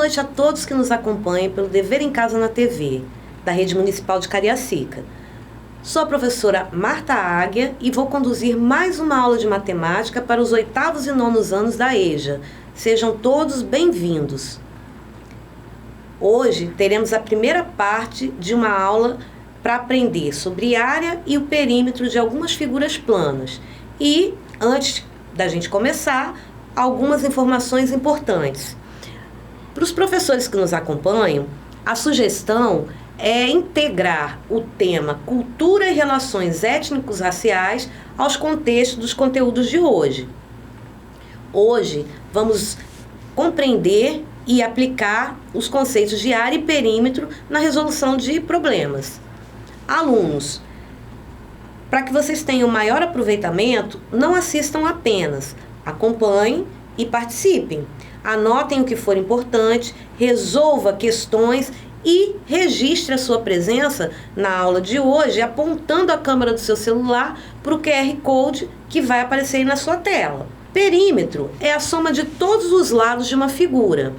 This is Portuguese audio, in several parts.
noite a todos que nos acompanham pelo Dever em Casa na TV, da Rede Municipal de Cariacica. Sou a professora Marta Águia e vou conduzir mais uma aula de matemática para os 8º e 9º anos da EJA. Sejam todos bem-vindos. Hoje teremos a primeira parte de uma aula para aprender sobre área e o perímetro de algumas figuras planas. E, antes da gente começar, algumas informações importantes. Para os professores que nos acompanham, a sugestão é integrar o tema Cultura e Relações Étnicos-Raciais aos contextos dos conteúdos de hoje. Hoje vamos compreender e aplicar os conceitos de área e perímetro na resolução de problemas. Alunos, para que vocês tenham maior aproveitamento, não assistam apenas, acompanhem e participem. Anotem o que for importante, resolva questões e registre a sua presença na aula de hoje apontando a câmera do seu celular para o QR Code que vai aparecer aí na sua tela. Perímetro é a soma de todos os lados de uma figura.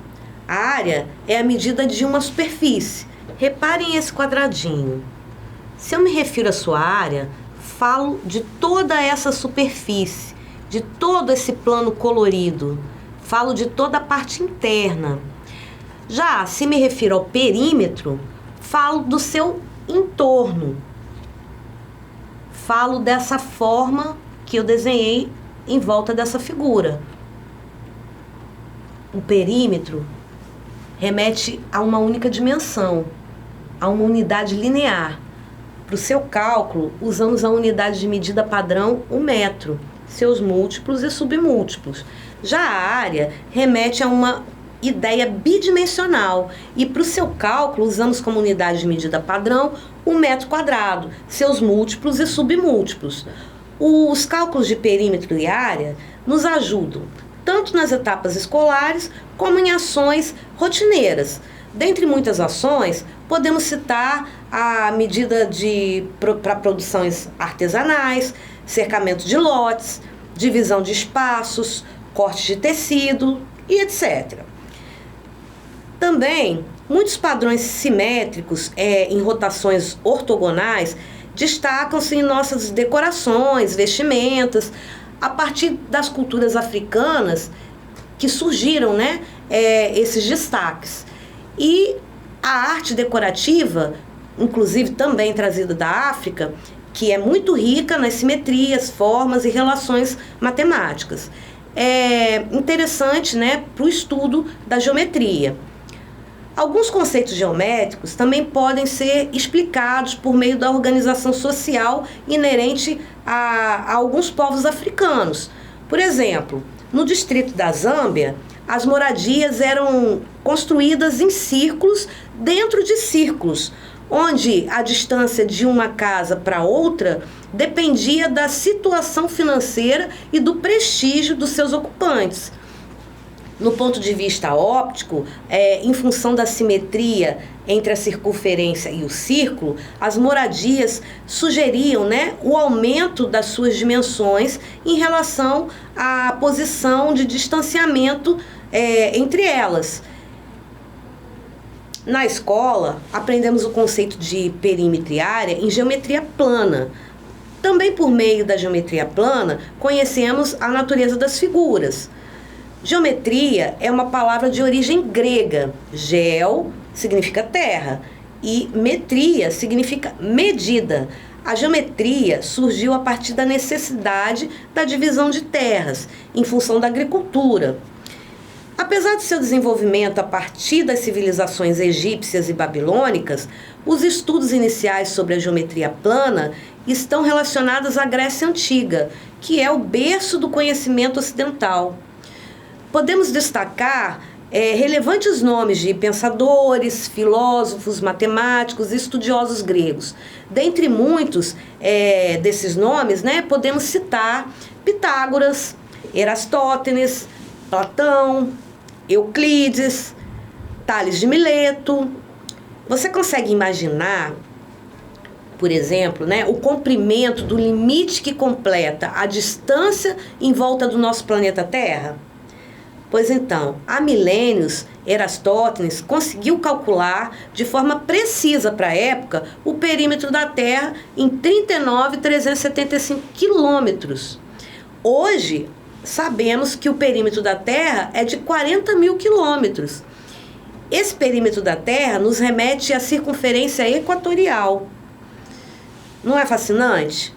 A área é a medida de uma superfície. Reparem esse quadradinho. Se eu me refiro à sua área, falo de toda essa superfície, de todo esse plano colorido. Falo de toda a parte interna. Já se me refiro ao perímetro, falo do seu entorno. Falo dessa forma que eu desenhei em volta dessa figura. O perímetro remete a uma única dimensão, a uma unidade linear. Para o seu cálculo, usamos a unidade de medida padrão, o metro, seus múltiplos e submúltiplos. Já a área remete a uma ideia bidimensional e para o seu cálculo usamos como unidade de medida padrão o metro quadrado, seus múltiplos e submúltiplos. Os cálculos de perímetro e área nos ajudam tanto nas etapas escolares como em ações rotineiras. Dentre muitas ações, podemos citar a medida para produções artesanais, cercamento de lotes, divisão de espaços, corte de tecido e etc. Também, muitos padrões simétricos em rotações ortogonais destacam-se em nossas decorações, vestimentas, a partir das culturas africanas que surgiram, esses destaques. E a arte decorativa, inclusive também trazida da África, que é muito rica nas simetrias, formas e relações matemáticas. É interessante, para o estudo da geometria. Alguns conceitos geométricos também podem ser explicados por meio da organização social inerente a alguns povos africanos. Por exemplo, no distrito da Zâmbia, as moradias eram construídas em círculos dentro de círculos, onde a distância de uma casa para outra dependia da situação financeira e do prestígio dos seus ocupantes. No ponto de vista óptico, em função da simetria entre a circunferência e o círculo, as moradias sugeriam, o aumento das suas dimensões em relação à posição de distanciamento entre elas. Na escola, aprendemos o conceito de perímetro e área em geometria plana. Também por meio da geometria plana, conhecemos a natureza das figuras. Geometria é uma palavra de origem grega. Geo significa terra e metria significa medida. A geometria surgiu a partir da necessidade da divisão de terras, em função da agricultura. Apesar de seu desenvolvimento a partir das civilizações egípcias e babilônicas, os estudos iniciais sobre a geometria plana estão relacionados à Grécia Antiga, que é o berço do conhecimento ocidental. Podemos destacar relevantes nomes de pensadores, filósofos, matemáticos e estudiosos gregos. Dentre muitos desses nomes, podemos citar Pitágoras, Erastótenes, Platão, Euclides, Tales de Mileto. Você consegue imaginar, por exemplo, o comprimento do limite que completa a distância em volta do nosso planeta Terra? Pois então, há milênios, Eratóstenes conseguiu calcular de forma precisa para a época o perímetro da Terra em 39.375 quilômetros. Hoje, sabemos que o perímetro da Terra é de 40 mil quilômetros. Esse perímetro da Terra nos remete à circunferência equatorial. Não é fascinante?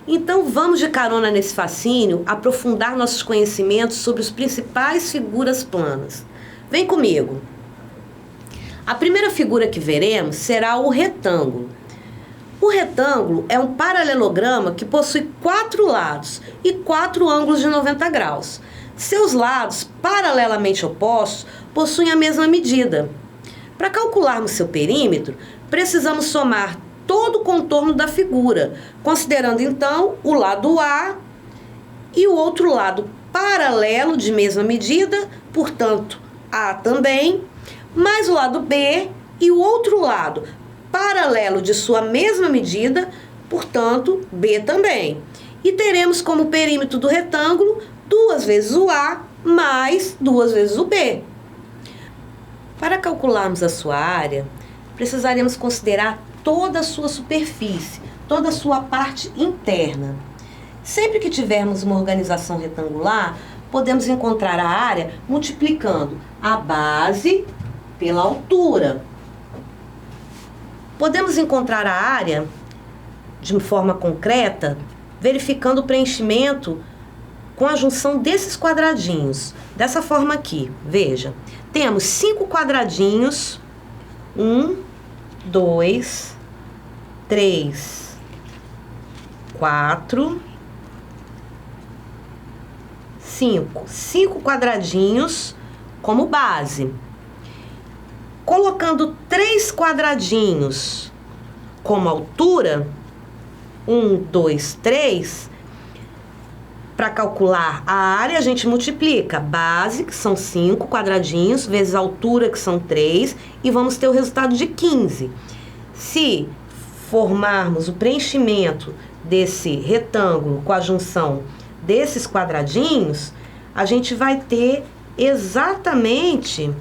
Então vamos de carona nesse fascínio aprofundar nossos conhecimentos sobre as principais figuras planas. Vem comigo. A primeira figura que veremos será o retângulo. O retângulo é um paralelograma que possui 4 lados e 4 ângulos de 90 graus. Seus lados, paralelamente opostos, possuem a mesma medida. Para calcularmos seu perímetro, precisamos somar todo o contorno da figura, considerando então o lado A e o outro lado paralelo de mesma medida, portanto, A também, mais o lado B e o outro lado paralelo de sua mesma medida, portanto, B também. E teremos como perímetro do retângulo 2 vezes o A mais 2 vezes o B. Para calcularmos a sua área, precisaremos considerar toda a sua superfície, toda a sua parte interna. Sempre que tivermos uma organização retangular, podemos encontrar a área multiplicando a base pela altura. Podemos encontrar a área de forma concreta, verificando o preenchimento com a junção desses quadradinhos. Dessa forma aqui, veja. Temos 5 quadradinhos, 1, 2, 3, 4, 5. 5 quadradinhos como base. Colocando 3 quadradinhos como altura, 1, 2, 3, para calcular a área, a gente multiplica base, que são 5 quadradinhos, vezes a altura, que são 3, e vamos ter o resultado de 15. Se formarmos o preenchimento desse retângulo com a junção desses quadradinhos, a gente vai ter exatamente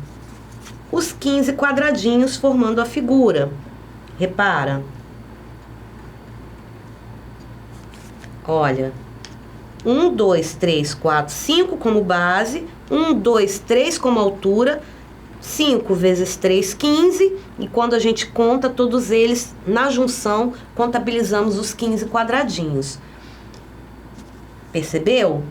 os 15 quadradinhos formando a figura. Repara. Olha. 1, 2, 3, 4, 5 como base, 1, 2, 3 como altura, 5 vezes 3, 15, e quando a gente conta todos eles na junção, contabilizamos os 15 quadradinhos. Percebeu?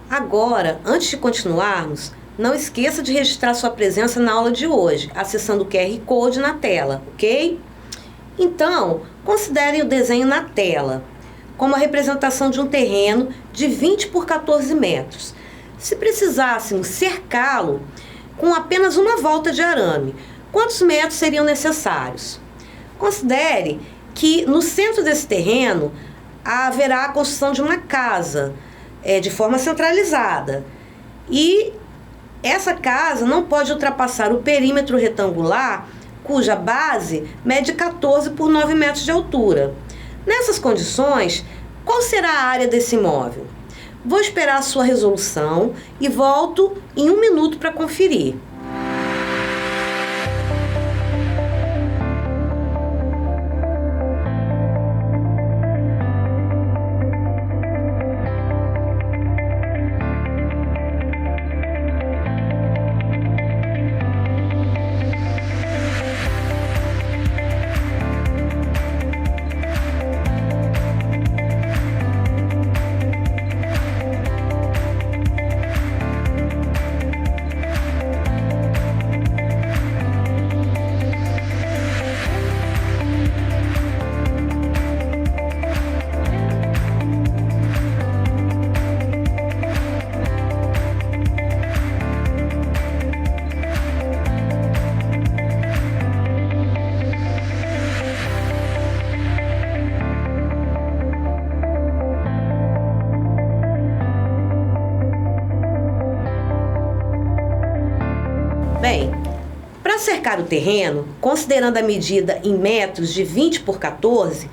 Agora, antes de continuarmos, não esqueça de registrar sua presença na aula de hoje, acessando o QR Code na tela, ok? Então, considerem o desenho na tela como a representação de um terreno de 20 por 14 metros. Se precisássemos cercá-lo com apenas uma volta de arame, quantos metros seriam necessários? Considere que no centro desse terreno haverá a construção de uma casa de forma centralizada. E essa casa não pode ultrapassar o perímetro retangular, cuja base mede 14 por 9 metros de altura. Nessas condições, qual será a área desse imóvel? Vou esperar a sua resolução e volto em 1 minuto para conferir. Bem, para cercar o terreno, considerando a medida em metros de 20 por 14,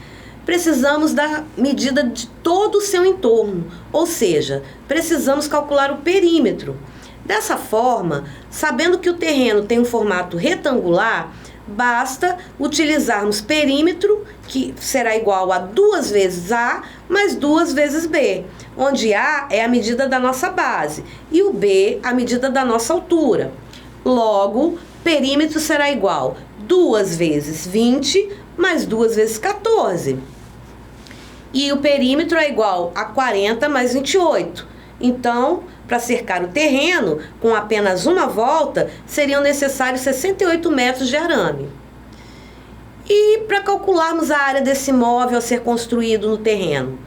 precisamos da medida de todo o seu entorno, ou seja, precisamos calcular o perímetro. Dessa forma, sabendo que o terreno tem um formato retangular, basta utilizarmos perímetro, que será igual a 2 vezes A mais 2 vezes B, onde A é a medida da nossa base e o B a medida da nossa altura. Logo, perímetro será igual a 2 vezes 20 mais 2 vezes 14. E o perímetro é igual a 40 mais 28. Então, para cercar o terreno, com apenas uma volta, seriam necessários 68 metros de arame. E para calcularmos a área desse imóvel a ser construído no terreno,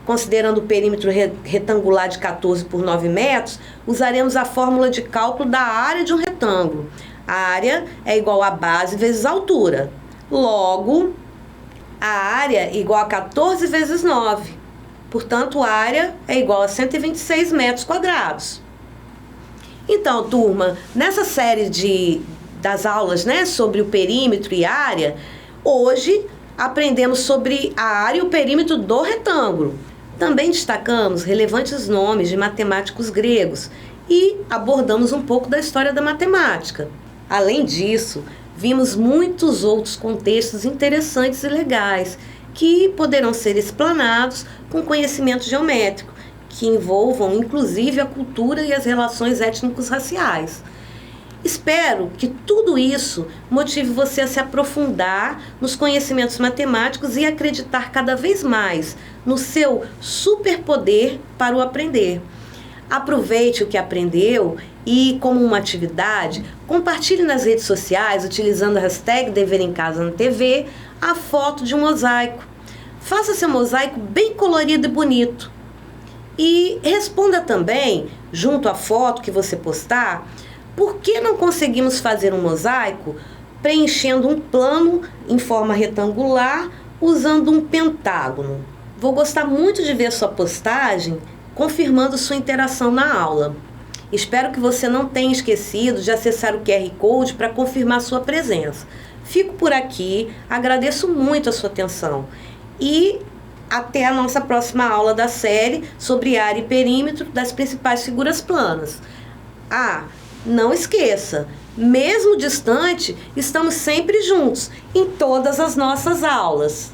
considerando o perímetro retangular de 14 por 9 metros, usaremos a fórmula de cálculo da área de um retângulo. A área é igual a base vezes a altura. Logo, a área é igual a 14 vezes 9. Portanto, a área é igual a 126 metros quadrados. Então, turma, nessa série das aulas, sobre o perímetro e área, hoje aprendemos sobre a área e o perímetro do retângulo. Também destacamos relevantes nomes de matemáticos gregos e abordamos um pouco da história da matemática. Além disso, vimos muitos outros contextos interessantes e legais que poderão ser explanados com conhecimento geométrico, que envolvam inclusive a cultura e as relações étnico-raciais. Espero que tudo isso motive você a se aprofundar nos conhecimentos matemáticos e acreditar cada vez mais no seu superpoder para o aprender. Aproveite o que aprendeu e, como uma atividade, compartilhe nas redes sociais, utilizando a hashtag Dever em Casa na TV, a foto de um mosaico. Faça seu mosaico bem colorido e bonito. E responda também, junto à foto que você postar, por que não conseguimos fazer um mosaico preenchendo um plano em forma retangular usando um pentágono. Vou gostar muito de ver sua postagem confirmando sua interação na aula. Espero que você não tenha esquecido de acessar o QR Code para confirmar sua presença. Fico por aqui, agradeço muito a sua atenção e até a nossa próxima aula da série sobre área e perímetro das principais figuras planas. Não esqueça, mesmo distante, estamos sempre juntos em todas as nossas aulas.